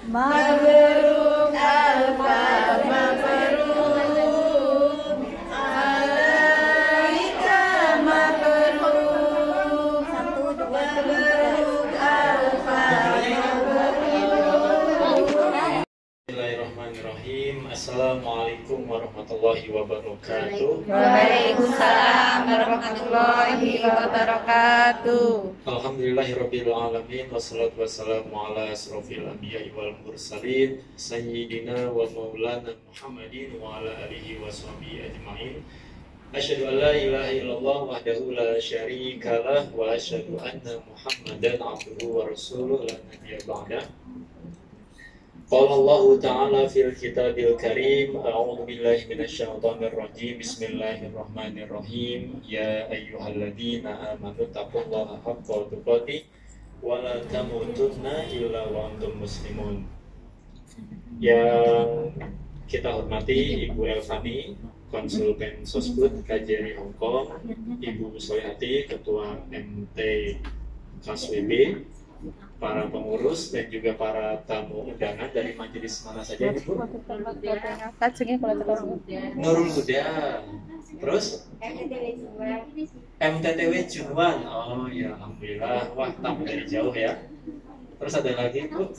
Mabruk alfa mabruk alaika mabruk mabruk alfa mabruk. Bismillahirrahmanirrahim. Assalamualaikum warahmatullahi wabarakatuh. Waalaikumsalam warahmatullahi wabarakatuh. Alhamdulillahirabbil alamin wassalatu wassalamu ala asrofil anbiya'i wal mursalin sayyidina wa maulana Muhammadin wa ala alihi washabihi ajmain. Asyhadu an la ilaha illallah wahdahu la syarikalah wa asyhadu anna Muhammadan abduhu wa rasuluh la nabiyya ba'dah. Qala Allah Ta'ala fil kitabil karim, a'udzu billahi minasyaitonir rajim. Bismillahirrahmanirrahim. Ya ayyuhalladzina amanu taqullaha haqqa tuqatih wa la tamutunna illa wa antum muslimun. Yang kita hormati Ibu Elfani, Konsultan Sosbud KJRI Hongkong, Ibu Solihati, Ketua MT KSWB, para pengurus dan juga para tamu undangan dari majelis mana saja Ibu? Nurul Huda. Terus? MTTW Junwan. Oh ya, alhamdulillah. Wah, tamu dari jauh ya. Terus ada lagi Bu?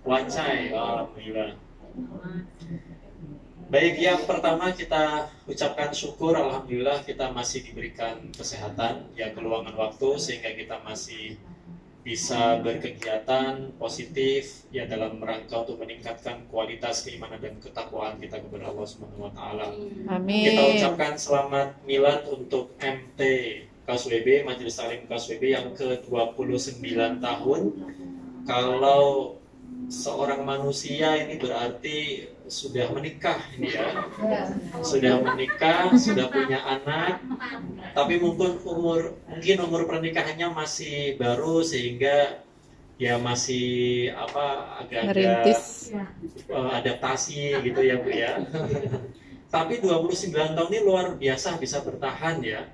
Wancai. Oh, alhamdulillah. Baik, yang pertama kita ucapkan syukur, alhamdulillah kita masih diberikan kesehatan, ya keluangan waktu sehingga kita masih bisa berkegiatan positif ya dalam rangka untuk meningkatkan kualitas keimanan dan ketakwaan kita kepada Allah Subhanahu wa taala. Amin. Kita ucapkan selamat milad untuk MT KSWB, Majelis Taklim KSWB yang ke-29 tahun. Kalau seorang manusia ini berarti sudah menikah ini ya, sudah menikah, sudah punya anak, tapi mungkin umur pernikahannya masih baru sehingga ya masih agak-agak adaptasi gitu ya Bu ya. Tapi 29 tahun ini luar biasa bisa bertahan ya.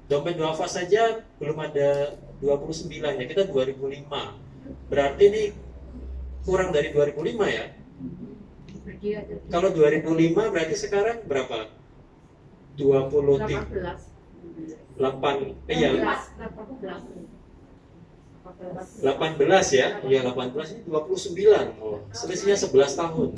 Dompet duafa saja belum ada 29 ya, kita 2005. Berarti ini kurang dari 2005 ya. Kalau 2005 berarti sekarang berapa? 23 8 iya 18 ya. Iya 18 ini 29. Oh, selisihnya 11 tahun.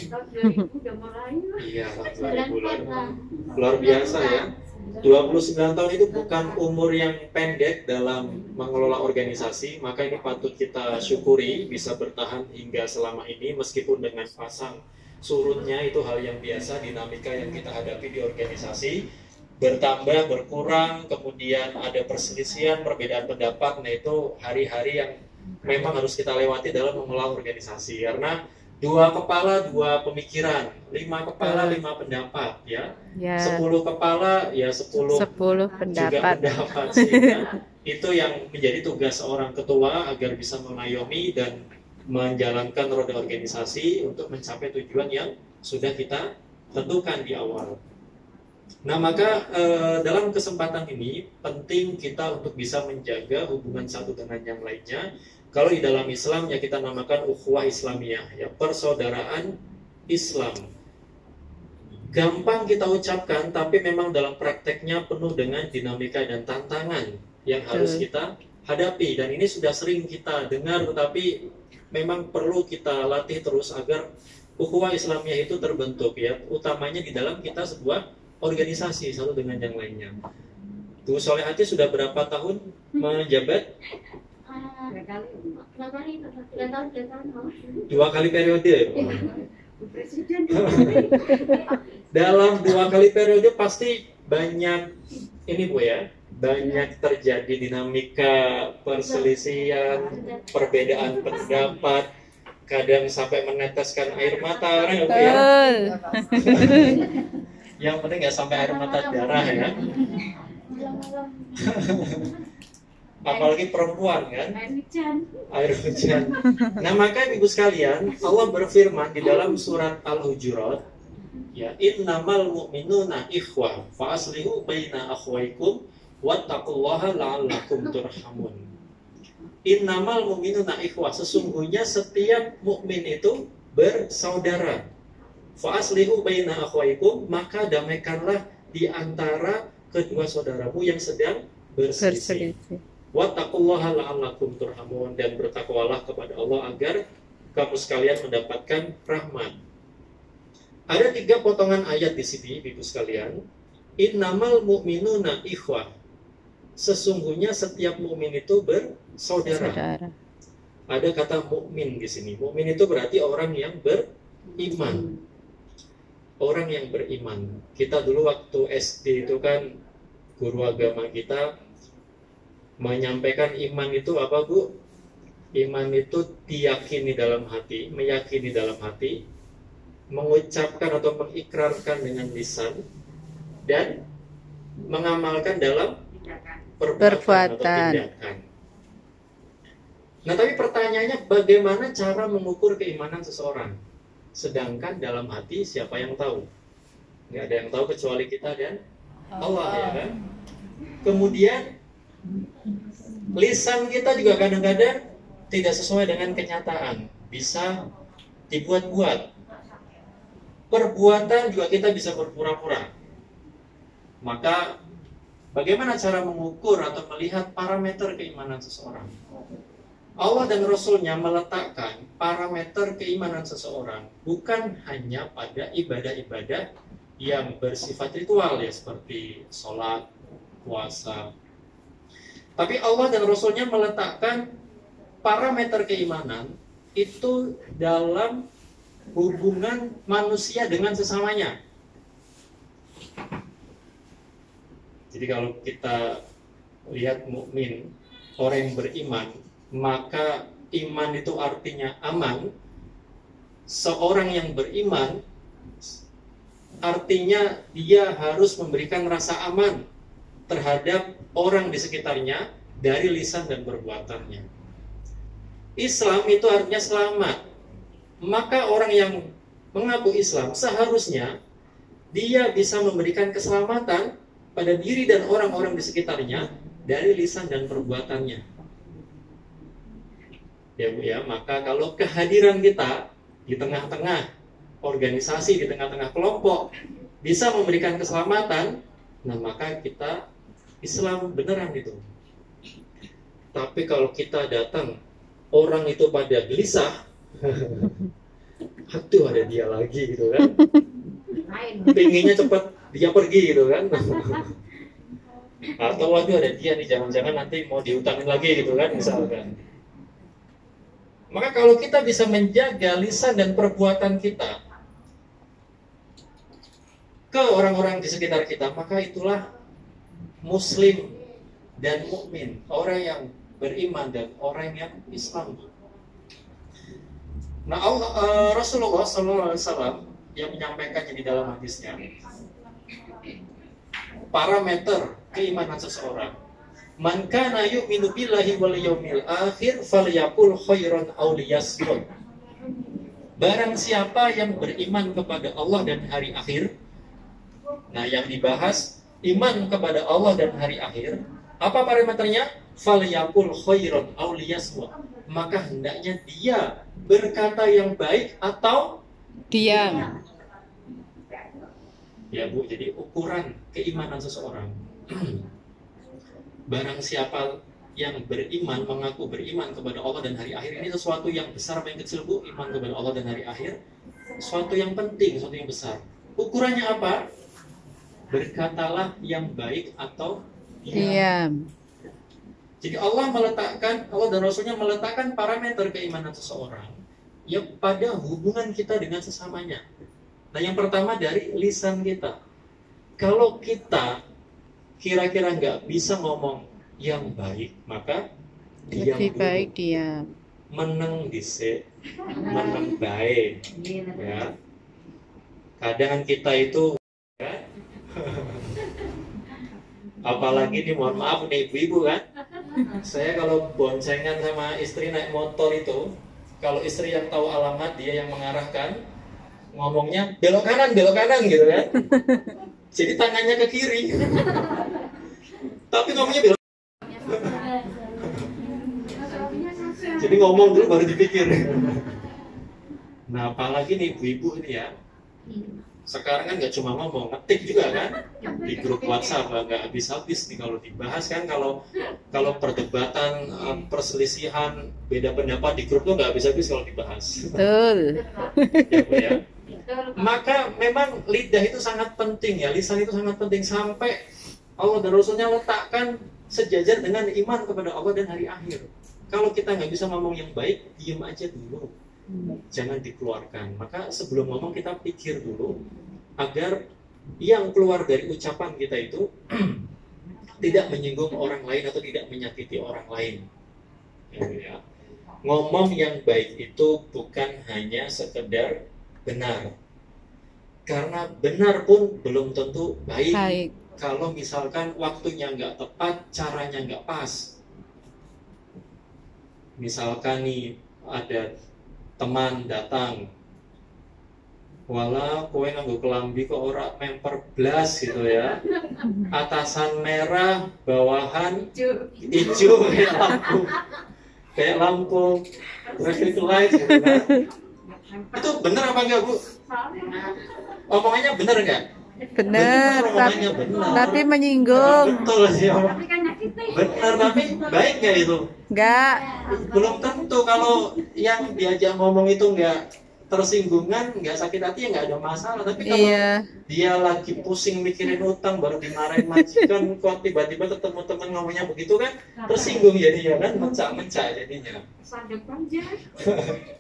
Iya, 2000 luar biasa ya. 29 tahun itu bukan umur yang pendek dalam mengelola organisasi, maka ini patut kita syukuri bisa bertahan hingga selama ini meskipun dengan pasang surutnya itu hal yang biasa, dinamika yang kita hadapi di organisasi bertambah, berkurang, kemudian ada perselisihan, perbedaan pendapat. Nah itu hari-hari yang memang harus kita lewati dalam mengelola organisasi, karena dua kepala, dua pemikiran, 5 kepala, 5 pendapat ya. 10 kepala ya 10 pendapat. Juga pendapat sehingga itu yang menjadi tugas seorang ketua agar bisa mengayomi dan menjalankan roda organisasi untuk mencapai tujuan yang sudah kita tentukan di awal. Nah maka dalam kesempatan ini penting kita untuk bisa menjaga hubungan satu dengan yang lainnya. Kalau di dalam Islam ya kita namakan ukhuwah Islamiyah ya, persaudaraan Islam. Gampang kita ucapkan tapi memang dalam prakteknya penuh dengan dinamika dan tantangan yang harus kita hadapi, dan ini sudah sering kita dengar tetapi memang perlu kita latih terus agar ukhuwah Islamiyah itu terbentuk ya, utamanya di dalam kita sebuah organisasi satu dengan yang lainnya. Bu Solehati sudah berapa tahun menjabat? 2 kali periode. Dalam 2 kali periode pasti banyak ini Bu ya, banyak terjadi dinamika, perselisihan, perbedaan pendapat, kadang sampai meneteskan air mata orang ya. Yang penting nggak sampai air mata darah ya. Apalagi perempuan kan, air hujan. Nah maka ibu sekalian, Allah berfirman di dalam surat Al-Hujurat ya, innamal mu'minuna ikhwah fa aslihu baina akhwaikum Wattaqullaha la'allakum turhamun. Innamal mu'minuna ikhwah, sesungguhnya setiap mukmin itu bersaudara. Fa aslihu baina akhwaikum, maka damaikanlah di antara kedua saudaramu yang sedang berselisih. Wattaqullaha la'allakum turhamun, dan bertakwalah kepada Allah agar kamu sekalian mendapatkan rahmat. Ada 3 potongan ayat di sini, Ibu sekalian. Innamal mu'minuna ikhwah, sesungguhnya setiap mukmin itu bersaudara. Ada kata mukmin di sini. Mukmin itu berarti orang yang beriman. Orang yang beriman. Kita dulu waktu SD itu kan guru agama kita menyampaikan iman itu apa, Bu? Iman itu diyakini dalam hati, meyakini dalam hati, mengucapkan atau mengikrarkan dengan lisan, dan mengamalkan dalam perbuatan atau tindakan. Nah, tapi pertanyaannya bagaimana cara mengukur keimanan seseorang? Sedangkan dalam hati siapa yang tahu? Nggak ada yang tahu kecuali kita dan Allah, ya kan? Kemudian lisan kita juga kadang-kadang tidak sesuai dengan kenyataan, bisa dibuat-buat. Perbuatan juga kita bisa berpura-pura. Maka bagaimana cara mengukur atau melihat parameter keimanan seseorang? Allah dan Rasul-Nya meletakkan parameter keimanan seseorang bukan hanya pada ibadah-ibadah yang bersifat ritual, ya, seperti sholat, puasa. Tapi Allah dan Rasul-Nya meletakkan parameter keimanan itu dalam hubungan manusia dengan sesamanya. Jadi kalau kita lihat mukmin, orang yang beriman, maka iman itu artinya aman. Seorang yang beriman artinya dia harus memberikan rasa aman terhadap orang di sekitarnya dari lisan dan perbuatannya. Islam itu artinya selamat. Maka orang yang mengaku Islam seharusnya dia bisa memberikan keselamatan pada diri dan orang-orang di sekitarnya dari lisan dan perbuatannya. Ya, Bu, ya, maka kalau kehadiran kita di tengah-tengah organisasi, di tengah-tengah kelompok bisa memberikan keselamatan, nah maka kita Islam beneran itu. Tapi kalau kita datang, orang itu pada gelisah, aduh ada dia lagi gitu kan, pinginnya cepat dia pergi gitu kan, atau waduh ada dia nih, jangan-jangan nanti mau diutangin lagi gitu kan, misalkan. Maka kalau kita bisa menjaga lisan dan perbuatan kita ke orang-orang di sekitar kita, maka itulah muslim dan mukmin, orang yang beriman dan orang yang Islam. Nah, Rasulullah SAW yang menyampaikannya di dalam hadisnya, parameter keimanan seseorang, man kana yu'minu billahi wal yawmil akhir falyaqul khairan aw liyasmut. Barang siapa yang beriman kepada Allah dan hari akhir. Nah, yang dibahas iman kepada Allah dan hari akhir, apa parameternya? Falyaqul khairan aw liyasmut. Maka hendaknya dia berkata yang baik atau diam. Ya, Bu, jadi ukuran keimanan seseorang. Barang siapa yang beriman, mengaku beriman kepada Allah dan hari akhir, ini sesuatu yang besar apa yang kecil, Bu? Iman kepada Allah dan hari akhir sesuatu yang penting, sesuatu yang besar. Ukurannya apa? Berkatalah yang baik atau diam. Jadi Allah dan Rasulnya meletakkan parameter keimanan seseorang ya pada hubungan kita dengan sesamanya. Nah, yang pertama dari lisan kita. Kalau kita kira-kira nggak bisa ngomong yang baik, maka diam Lebih dulu. baik diam. Meneng dhisik, meneng baik. Ya. Kadang kita itu ya, apalagi nih, mohon maaf nih ibu-ibu kan, saya kalau boncengan sama istri naik motor itu, kalau istri yang tahu alamat, dia yang mengarahkan, ngomongnya belok kanan gitu kan. Jadi tangannya ke kiri. tapi ngomongnya bilang. Jadi ngomong dulu baru dipikir. Nah, apalagi nih ibu-ibu ini ya. Sekarang kan nggak cuma ngomong, ngetik juga kan di grup WhatsApp, nggak habis-habis nih kalau dibahas kan. Kalau perdebatan, perselisihan, beda pendapat di grup tuh nggak habis-habis kalau dibahas. Betul. Ya, Bu, ya. Maka memang lidah itu sangat penting ya, lisan itu sangat penting, sampai Allah dan Rasulnya letakkan sejajar dengan iman kepada Allah dan hari akhir. Kalau kita nggak bisa ngomong yang baik, diem aja dulu, jangan dikeluarkan. Maka sebelum ngomong kita pikir dulu agar yang keluar dari ucapan kita itu tidak menyinggung orang lain atau tidak menyakiti orang lain. Ya. Ngomong yang baik itu bukan hanya sekedar benar, karena benar pun belum tentu baik. Kalau misalkan waktunya nggak tepat, caranya nggak pas. Misalkan nih ada teman datang, wala kowe nganggo kelambi kok ora memper blas gitu ya, atasan merah, bawahan hijau kayak lampu traffic light gitu kan. Itu bener apa enggak, Bu? Omongannya bener enggak? Bener, bener. tapi menyinggung. Betul sih. Bener, tapi baik nggak itu? Enggak. Belum tentu. Kalau yang diajak ngomong itu nggak tersinggungan, nggak sakit hati, ya nggak ada masalah. Tapi kalau dia lagi pusing mikirin utang, baru dimarahin majikan, kok tiba-tiba ketemu teman ngomongnya begitu kan, tersinggung jadinya kan, mencak-mencak jadinya.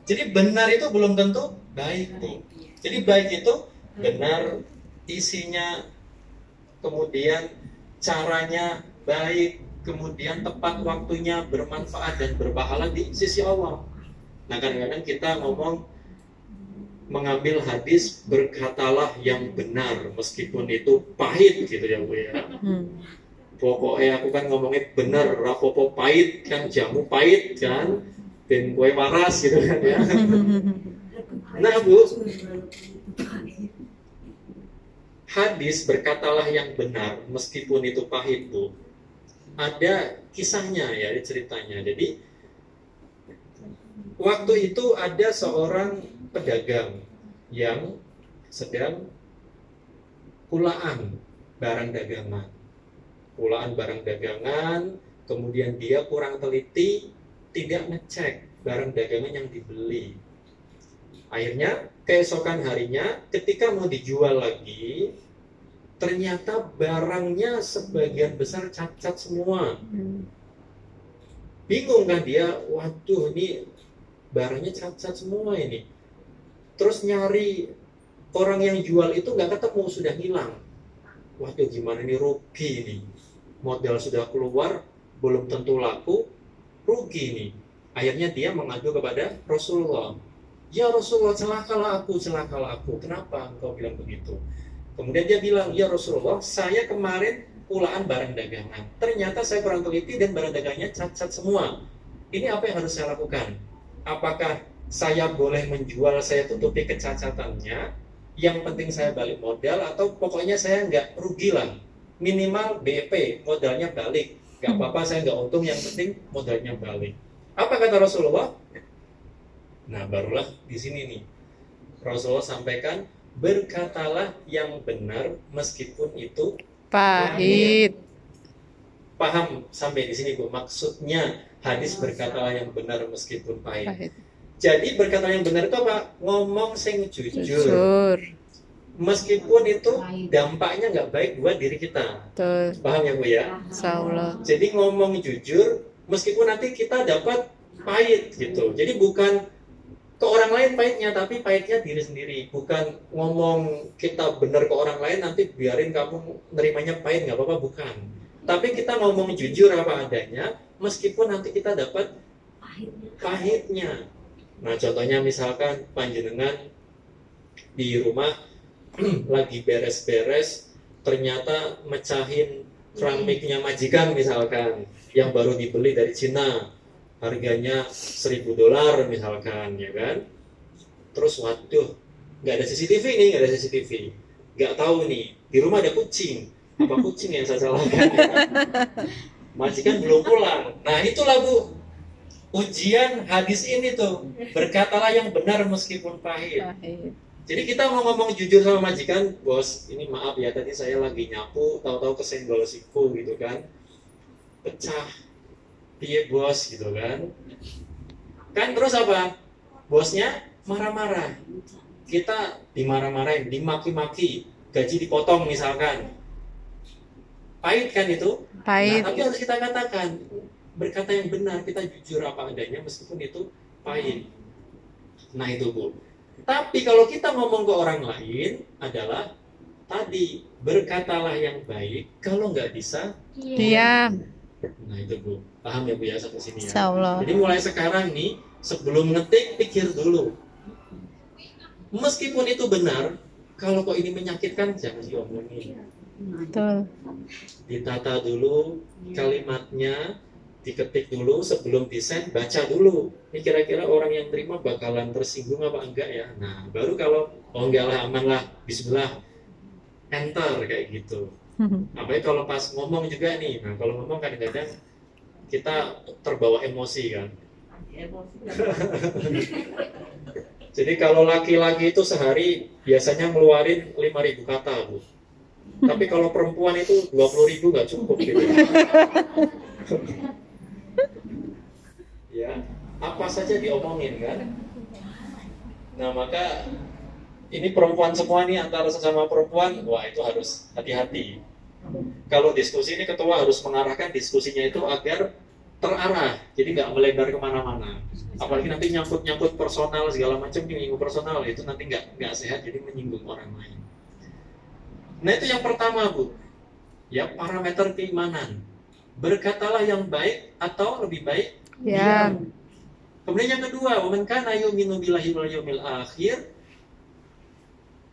Jadi benar itu belum tentu baik, Bu. Jadi baik itu benar, isinya, kemudian caranya baik, kemudian tepat waktunya, bermanfaat dan berpahala di sisi Allah. Nah, kadang-kadang kita ngomong, mengambil hadis, berkatalah yang benar meskipun itu pahit gitu ya, Bu ya. Pokoknya aku kan ngomongnya benar, rapopo pahit kan, jamu pahit kan, dan kue waras gitu kan ya. Nah, Bu, hadis berkatalah yang benar meskipun itu pahit, Bu, ada kisahnya ya, ada ceritanya. Jadi waktu itu ada seorang pedagang yang sedang kulaan barang dagangan, kemudian dia kurang teliti, tidak ngecek barang dagangan yang dibeli. Akhirnya keesokan harinya ketika mau dijual lagi, ternyata barangnya sebagian besar cacat semua. Bingung kan dia, waduh ini barangnya cacat semua ini. Terus nyari orang yang jual itu nggak ketemu, sudah hilang. Waduh gimana ini, rugi ini. Modal sudah keluar, belum tentu laku, rugi nih. Akhirnya dia mengadu kepada Rasulullah. Ya Rasulullah, celakalah aku. Kenapa engkau bilang begitu? Kemudian dia bilang, ya Rasulullah, saya kemarin kulaan barang dagangan. Ternyata saya kurang teliti dan barang dagangnya cacat semua. Ini apa yang harus saya lakukan? Apakah saya boleh menjual, saya tutupi kecacatannya, yang penting saya balik modal, atau pokoknya saya nggak rugi lah, minimal BEP, modalnya balik. Nggak apa-apa, saya nggak untung, yang penting modalnya balik. Apa kata Rasulullah? Nah, barulah di sini nih Rasulullah sampaikan, berkatalah yang benar meskipun itu pahit. Paham sampai di sini, Bu? Maksudnya hadis berkatalah yang benar meskipun pahit. Jadi berkata yang benar itu apa? Ngomong sing jujur. Meskipun itu dampaknya nggak baik buat diri kita. Betul. Paham ya, Bu ya? Insyaallah. Jadi ngomong jujur meskipun nanti kita dapat pahit gitu. Jadi bukan ke orang lain pahitnya, tapi pahitnya diri sendiri. Bukan ngomong kita benar ke orang lain, nanti biarin kamu nerimanya pahit, nggak apa-apa, bukan. Tapi kita ngomong jujur apa adanya, meskipun nanti kita dapat pahitnya. Nah, contohnya misalkan panjenengan di rumah lagi beres-beres, ternyata mecahin keramiknya majikan misalkan, yang baru dibeli dari Cina, harganya $1.000 misalkan, ya kan? Terus waduh, nggak ada CCTV nih, nggak tahu nih, di rumah ada kucing, Apa kucing yang saya salahkan? Majikan belum pulang. Nah itulah Bu, ujian hadis ini tuh. Berkatalah yang benar meskipun pahit. Pahit. Jadi kita mau ngomong jujur sama majikan, bos, ini maaf ya tadi saya lagi nyapu, tahu-tahu kesenggol siku gitu kan, pecah, piye bos gitu kan. Kan terus apa? Bosnya marah-marah, kita dimarah-marahin, dimaki-maki, gaji dipotong misalkan, pahit kan itu? Pahit. Nah, tapi harus kita katakan, berkata yang benar, kita jujur apa adanya meskipun itu pahit. Nah itu Bu. Tapi kalau kita ngomong ke orang lain adalah tadi, berkatalah yang baik, kalau nggak bisa Diam. nah itu Bu, paham ya Bu ya sampai sini ya. Insya Allah. Jadi mulai sekarang nih, sebelum ngetik pikir dulu. Meskipun itu benar, kalau kok ini menyakitkan jangan diomongin. Betul. Ditata dulu kalimatnya, diketik dulu sebelum di-send, baca dulu. Ini kira-kira orang yang terima bakalan tersinggung apa enggak ya? Nah, baru kalau oh enggak lah, aman lah, bismillah, enter kayak gitu. Apalagi kalau pas ngomong juga nih, nah kalau ngomong kadang-kadang kita terbawa emosi kan. Jadi kalau laki-laki itu sehari biasanya ngeluarin 5.000 kata Bu. Tapi kalau perempuan itu 20.000 nggak cukup gitu. Ya, apa saja diomongin kan. Nah maka ini perempuan semua nih, antara sesama perempuan, wah itu harus hati-hati. Kalau diskusi ini ketua harus mengarahkan diskusinya itu agar terarah, jadi nggak melebar kemana-mana. Apalagi nanti nyangkut-nyangkut personal segala macam, menyinggung personal itu nanti nggak sehat, jadi menyinggung orang lain. Nah itu yang pertama Bu, ya parameter keimanan. Berkatalah yang baik atau lebih baik Diam. Kemudian yang kedua, wa man kana yu'minu billahi wal yawmil akhir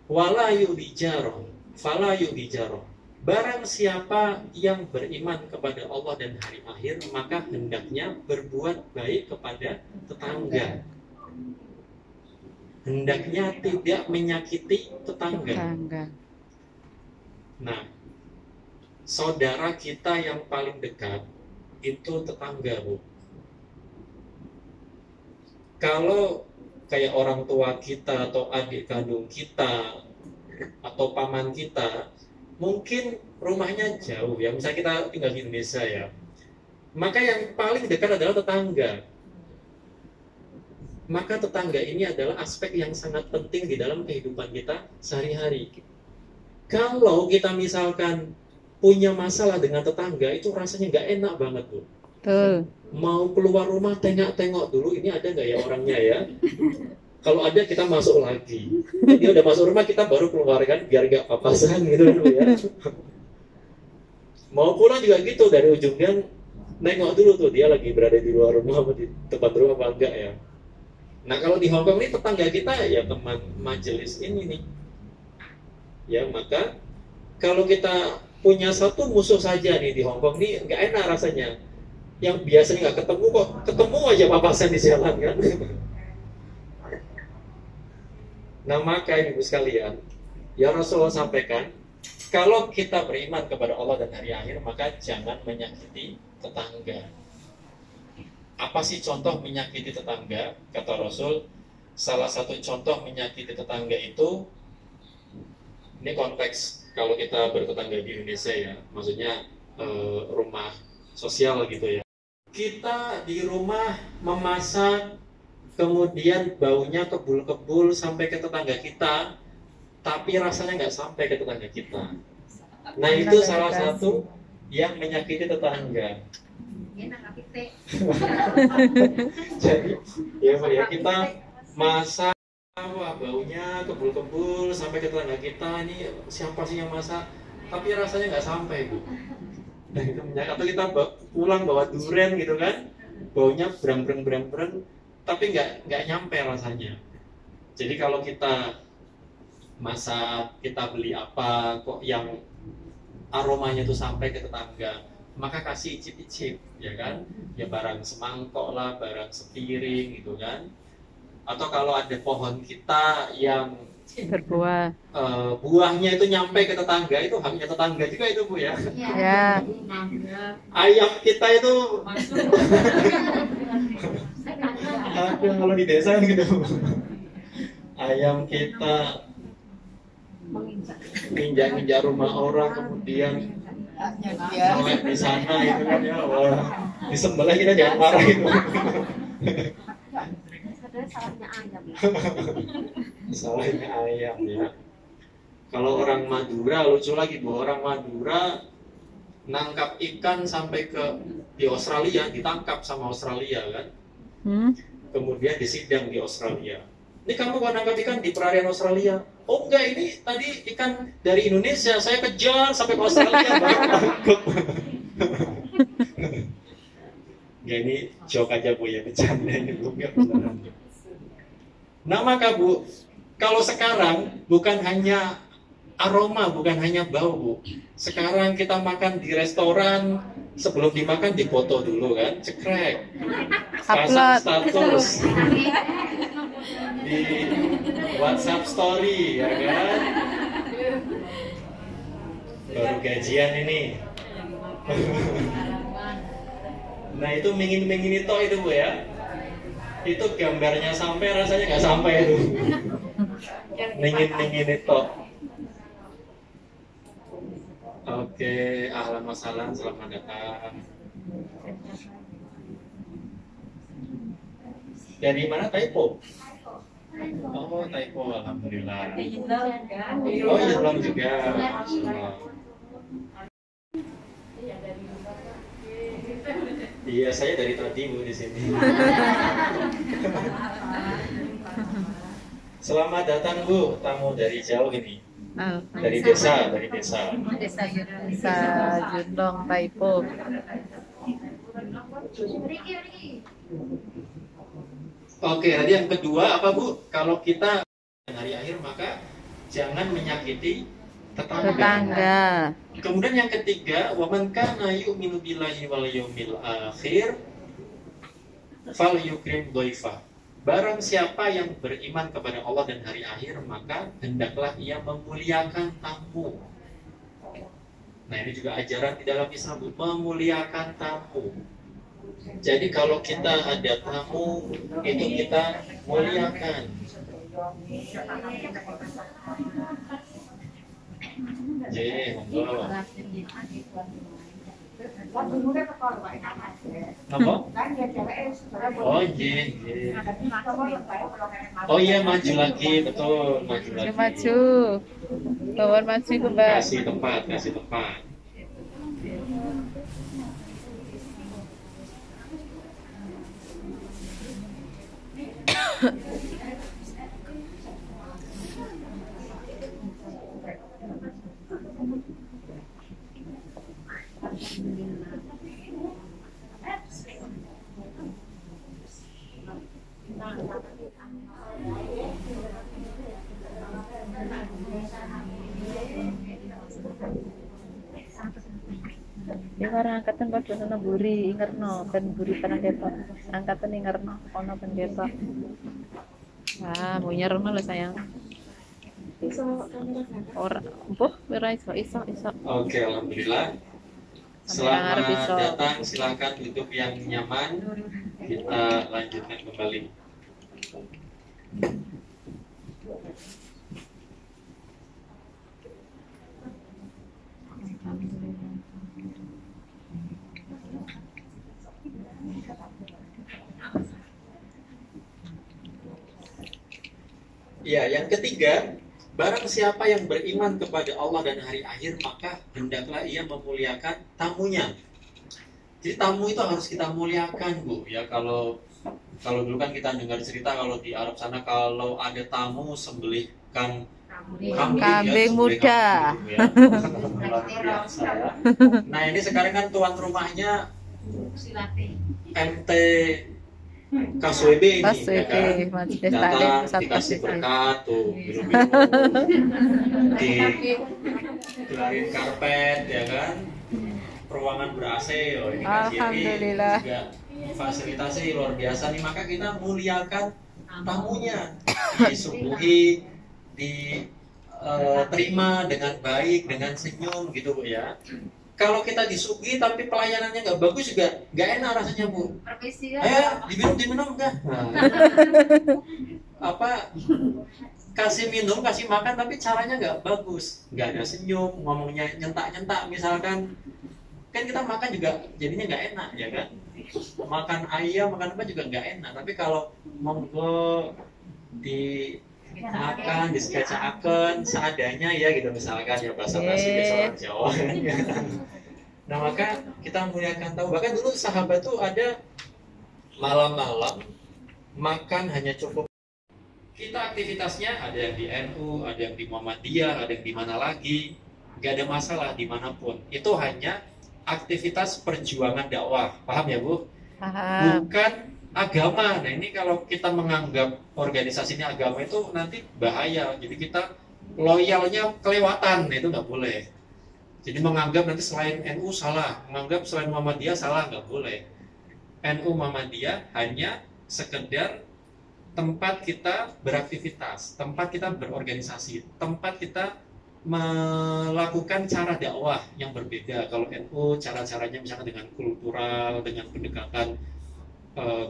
wala yu'bijaroh fala yu'bijaroh. Barang siapa yang beriman kepada Allah dan hari akhir, maka hendaknya berbuat baik kepada tetangga. Hendaknya tidak menyakiti tetangga. Tetangga. Nah, saudara kita yang paling dekat itu tetangga, Bu. Kalau kayak orang tua kita atau adik kandung kita atau paman kita, mungkin rumahnya jauh ya, misalnya kita tinggal di Indonesia ya, maka yang paling dekat adalah tetangga. Maka tetangga ini adalah aspek yang sangat penting di dalam kehidupan kita sehari-hari. Kalau kita misalkan punya masalah dengan tetangga, itu rasanya nggak enak banget Bu. Betul. Mau keluar rumah tengok-tengok dulu, ini ada nggak ya orangnya ya. Kalau ada kita masuk lagi. Dia udah masuk rumah kita baru keluarkan biar nggak papasan gitu dulu ya. Mau pulang juga gitu, dari ujung gang nengok dulu tuh dia lagi berada di luar rumah atau di depan rumah apa enggak ya. Nah kalau di Hongkong ini tetangga kita ya teman majelis ini nih. Ya maka kalau kita punya satu musuh saja nih di Hongkong ini nggak enak rasanya. Yang biasanya nggak ketemu kok ketemu aja papasan di jalan kan. Nah maka ibu sekalian, ya Rasulullah sampaikan, kalau kita beriman kepada Allah dan hari akhir, maka jangan menyakiti tetangga. Apa sih contoh menyakiti tetangga? Kata Rasul, salah satu contoh menyakiti tetangga itu, ini konteks kalau kita bertetangga di Indonesia ya, maksudnya rumah sosial gitu ya. Kita di rumah memasak, kemudian baunya kebul-kebul sampai ke tetangga kita, tapi rasanya nggak sampai ke tetangga kita. Nah itu salah satu yang menyakiti tetangga. Jadi ya kita masak, wah baunya kebul-kebul sampai ke tetangga kita, ini siapa sih yang masak? Tapi rasanya nggak sampai Bu. Nah, itu atau kita pulang bawa durian gitu kan, baunya brang-brang, tapi nggak nyampe rasanya. Jadi kalau kita masak, kita beli apa kok yang aromanya tuh sampai ke tetangga, maka kasih icip-icip ya kan, ya barang semangkok lah, barang sepiring gitu kan. Atau kalau ada pohon kita yang Berbuah. Buahnya itu nyampe ke tetangga, itu haknya tetangga juga itu Bu ya. Ya. Ayam kita itu ada kalau di desa gitu. Ayam kita injak-injak rumah orang, kemudian melek di sana itu kan ya, wah, disembelih kita jangan marah itu. Salahnya ayam ya. Kalau orang Madura lucu lagi Bu, orang Madura nangkap ikan sampai ke di Australia, ditangkap sama Australia kan, kemudian disidang di Australia. Ini kamu kok nangkap ikan di perairan Australia? Oh enggak, ini tadi ikan dari Indonesia, saya kejar sampai ke Australia baru tangkap. Ya ini joke aja Bu ya, bercanda ini Bu, enggak beneran. Nah maka Bu, kalau sekarang bukan hanya aroma, bukan hanya bau Bu. Sekarang kita makan di restoran, sebelum dimakan dipoto dulu kan, cekrek, pasang status di WhatsApp story ya kan, baru gajian ini. Nah itu mingin-mingin itu Bu ya, itu gambarnya sampai rasanya nggak sampai itu. Mingin-mingin itu. Oke, ahlan wa sahlan, selamat datang. Dari mana? Taipo? Oh, Taipo, alhamdulillah. Oh, Yunlong juga. Masya. Iya, saya dari tadi Bu di sini. Selamat datang Bu, tamu dari jauh ini. Dari desa. Desa Yunlong, Taipo. Oke, tadi yang kedua apa Bu? Kalau kita hari akhir maka jangan menyakiti tetangga. Kemudian yang ketiga, wa man kana yu'minu billahi wal yawmil akhir falyukrim dhaifah. Barang siapa yang beriman kepada Allah dan hari akhir, maka hendaklah ia memuliakan tamu. Nah ini juga ajaran di dalam Islam, memuliakan tamu. Jadi kalau kita ada tamu, itu kita muliakan. Monggo. Apa? Oh iya. Oh iya, maju lagi, betul, maju lagi. Maju. Kawan maju ke Mbak. Kasih tempat. Ya karena angkatan pas dono buri ingerno ben buri tanah ketok. Angkatan ingerno ono ben ketok. Ah, mau nyerno lho sayang. Ora, ora iso. Oke, alhamdulillah. Selamat datang, silakan duduk yang nyaman. Kita lanjutkan kembali. Ya, yang ketiga, barang siapa yang beriman kepada Allah dan hari akhir, maka hendaklah ia memuliakan tamunya. Jadi tamu itu harus kita muliakan, Bu. Ya, kalau dulu kan kita dengar cerita kalau di Arab sana kalau ada tamu sembelihkan kambing muda. Luar biasa ya. Nah, ini sekarang kan tuan rumahnya MT KSWB ini, ya kan? Datang dikasih berkat tuh, digelarin karpet, ya kan? Ruangan ber-AC, oh ini Alhamdulillah. juga fasilitasnya luar biasa nih, maka kita muliakan tamunya, disuguhi diterima dengan baik, dengan senyum gitu Bu ya. Kalau kita disuguhi tapi pelayanannya nggak bagus juga nggak enak rasanya Bu. Permisi Ayo diminum enggak? Nah, apa kasih minum, kasih makan tapi caranya nggak bagus, nggak ada senyum, ngomongnya nyentak-nyentak misalkan, kan kita makan juga jadinya nggak enak ya kan, makan ayam makan apa juga nggak enak. Tapi kalau monggo dimakan, disekecaaken seadanya ya gitu misalkan ya, bahasa basi biasa orang Jawa. Nah maka kita muliakan tahu. Bahkan dulu sahabat tuh ada malam-malam makan hanya cukup. Kita aktivitasnya ada yang di NU, ada yang di Muhammadiyah, ada yang di mana lagi, nggak ada masalah dimanapun. Itu hanya aktivitas perjuangan dakwah, paham ya Bu? Paham. Bukan agama. Nah ini kalau kita menganggap organisasi ini agama itu nanti bahaya. Jadi kita loyalnya kelewatan, nah, itu nggak boleh. Jadi menganggap nanti selain NU salah, menganggap selain Muhammadiyah salah, nggak boleh. NU Muhammadiyah hanya sekedar tempat kita beraktivitas, tempat kita berorganisasi, tempat kita melakukan cara dakwah yang berbeda. Kalau NU cara-caranya misalnya dengan kultural, dengan pendekatan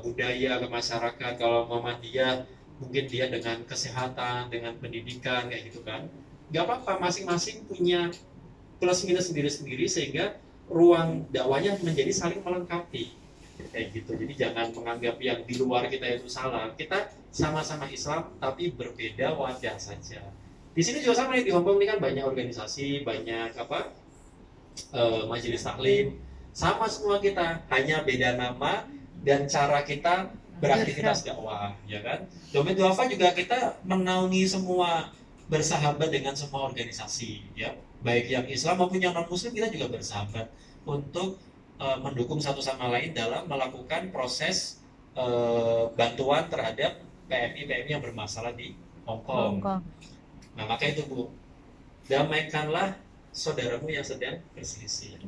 budaya ke masyarakat. Kalau Muhammadiyah mungkin dia dengan kesehatan, dengan pendidikan kayak gitu kan. Gak apa-apa, masing-masing punya plus minus sendiri-sendiri sehingga ruang dakwahnya menjadi saling melengkapi kayak gitu. Jadi jangan menganggap yang di luar kita itu salah. Kita sama-sama Islam tapi berbeda wajah saja. Di sini juga sama nih, di Hongkong ini kan banyak organisasi, banyak majelis taklim, sama semua kita, hanya beda nama dan cara kita beraktivitas dakwah, ya kan? Domain Duafa juga kita menaungi semua, bersahabat dengan semua organisasi, ya, baik yang Islam maupun yang non Muslim, kita juga bersahabat untuk mendukung satu sama lain dalam melakukan proses bantuan terhadap PMI yang bermasalah di Hongkong. Nah maka itu Bu, damaikanlah saudaramu yang sedang berselisih.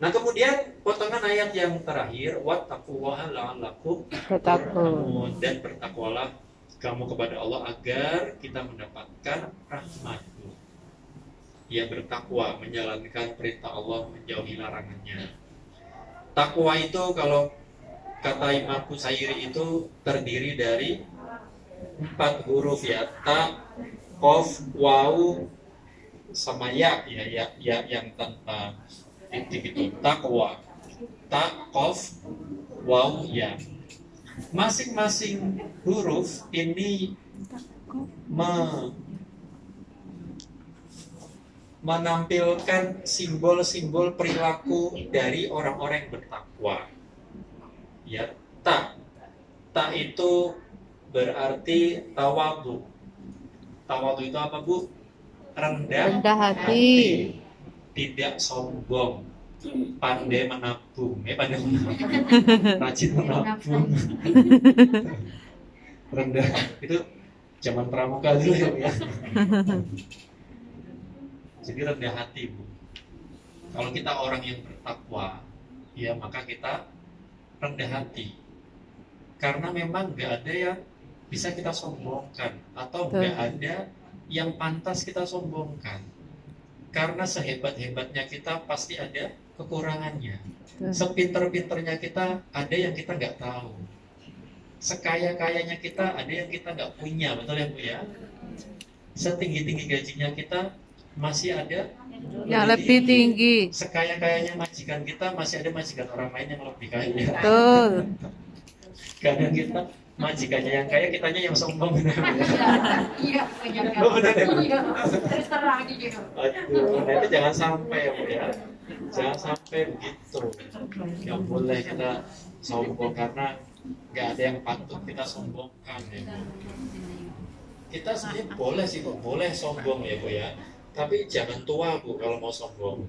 Nah kemudian potongan ayat yang terakhir, wattaqullaha la'allakum turhamun, dan bertakwalah kamu kepada Allah agar kita mendapatkan rahmat-Mu. Ya, bertakwa, menjalankan perintah Allah, menjauhi larangannya. Takwa itu kalau kata Imam Qusairi itu terdiri dari 4 huruf ya, ta, qaf, waw, sama ya yang tanpa titik itu, takwa, ta, qaf, waw, ya. Masing-masing huruf ini menampilkan simbol-simbol perilaku dari orang-orang yang bertakwa. Ya, ta itu berarti tawadu. Tawadu itu apa Bu? Rendah hati, tidak sombong, pandai menabung, rajin menabung. Rendah itu zaman pramuka dulu ya. Jadi rendah hati Bu. Kalau kita orang yang bertakwa, ya maka kita rendah hati. Karena memang nggak ada yang bisa kita sombongkan, atau nggak ada yang pantas kita sombongkan. Karena sehebat-hebatnya kita pasti ada kekurangannya. Sepinter-pinternya kita ada yang kita nggak tahu. Sekaya-kayanya kita ada yang kita nggak punya, betul ya Bu ya? Setinggi-tinggi gajinya kita masih ada yang lebih tinggi. Sekaya-kayanya majikan kita masih ada majikan orang lain yang lebih kaya. Betul. Kadang kita majikannya yang kaya, kitanya yang sombong. Iya, Oh, benar ya? terus terang gitu. Aduh, nah itu jangan sampai ya Bu ya. Jangan sampai begitu. Nggak boleh kita sombong karena nggak ada yang patut kita sombongkan ya Bu. Kita sebenarnya boleh sih Bu, boleh sombong ya Bu ya. Tapi jangan tua Bu kalau mau sombong.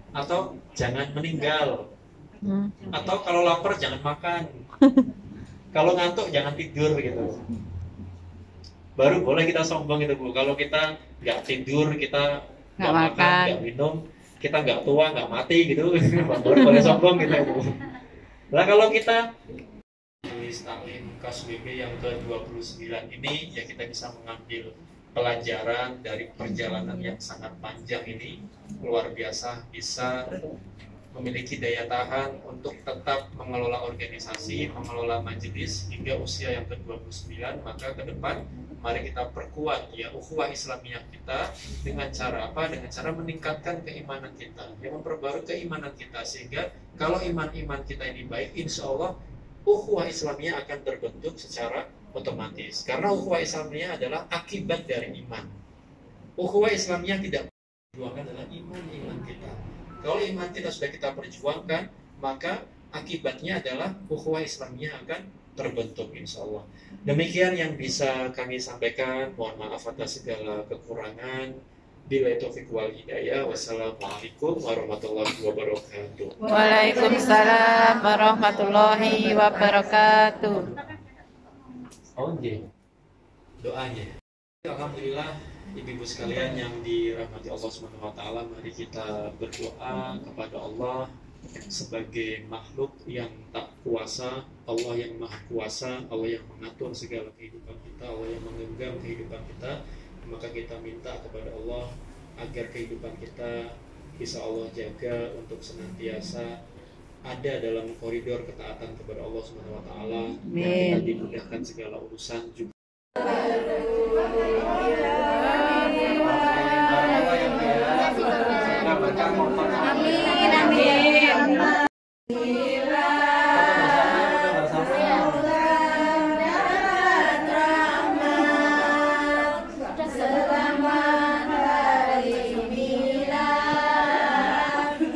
Atau jangan meninggal. Atau kalau lapar jangan makan. Kalau ngantuk jangan tidur gitu. Baru boleh kita sombong gitu Bu. Kalau kita nggak tidur, kita nggak makan, nggak minum, kita nggak tua, nggak mati gitu, baru boleh sombong gitu Bu. Lah kalau kita Majelis Taklim KSWB yang ke-29 ini, ya kita bisa mengambil pelajaran dari perjalanan yang sangat panjang ini. Luar biasa bisa memiliki daya tahan untuk tetap mengelola organisasi, mengelola majelis hingga usia yang ke-29. Maka ke depan mari kita perkuat ya ukhuwah Islamiyah kita dengan cara apa? Dengan cara meningkatkan keimanan kita, ya memperbarui keimanan kita, sehingga kalau iman-iman kita ini baik, insya Allah ukhuwah Islamiyah akan terbentuk secara otomatis. Karena ukhuwah Islamiyah adalah akibat dari iman. Ukhuwah Islamiyah tidak perjuangkan adalah iman kita. Kalau iman kita sudah kita perjuangkan, maka akibatnya adalah ukhuwah Islamiyah akan terbentuk insya Allah. Demikian yang bisa kami sampaikan. Mohon maaf atas segala kekurangan. Billahi taufiq wal hidayah. Wassalamualaikum warahmatullahi wabarakatuh. Waalaikumsalam warahmatullahi wabarakatuh. Oke. Doanya. Alhamdulillah, ibu-ibu sekalian yang dirahmati Allah Subhanahu wa taala, mari kita berdoa kepada Allah sebagai makhluk yang tak kuasa, Allah yang maha kuasa, Allah yang mengatur segala kehidupan kita, Allah yang menggenggam kehidupan kita. Maka kita minta kepada Allah agar kehidupan kita bisa Allah jaga untuk senantiasa ada dalam koridor ketaatan kepada Allah Subhanahu wa taala, dan kita dimudahkan segala urusan juga.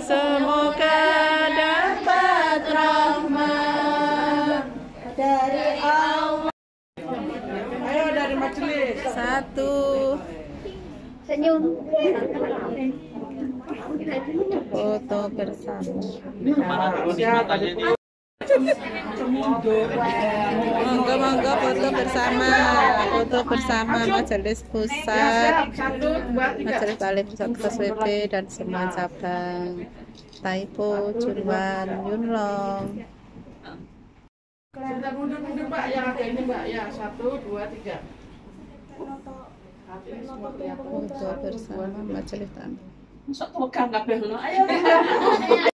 Semoga dapat rahmat dari Allah. Ayo dari majelis. Satu. Senyum. Foto bersama. Monggo foto bersama. Foto bersama Majelis Pusat, Majelis Taklim Pusat KSWB dan semua cabang. Taipo, Junwan, Yunlong. Sudah mundur Pak, yang ada ini Mbak ya. 1, 2, 3. Foto bersama Majelis Taklim. Masuk tukang kabeh. Ayo.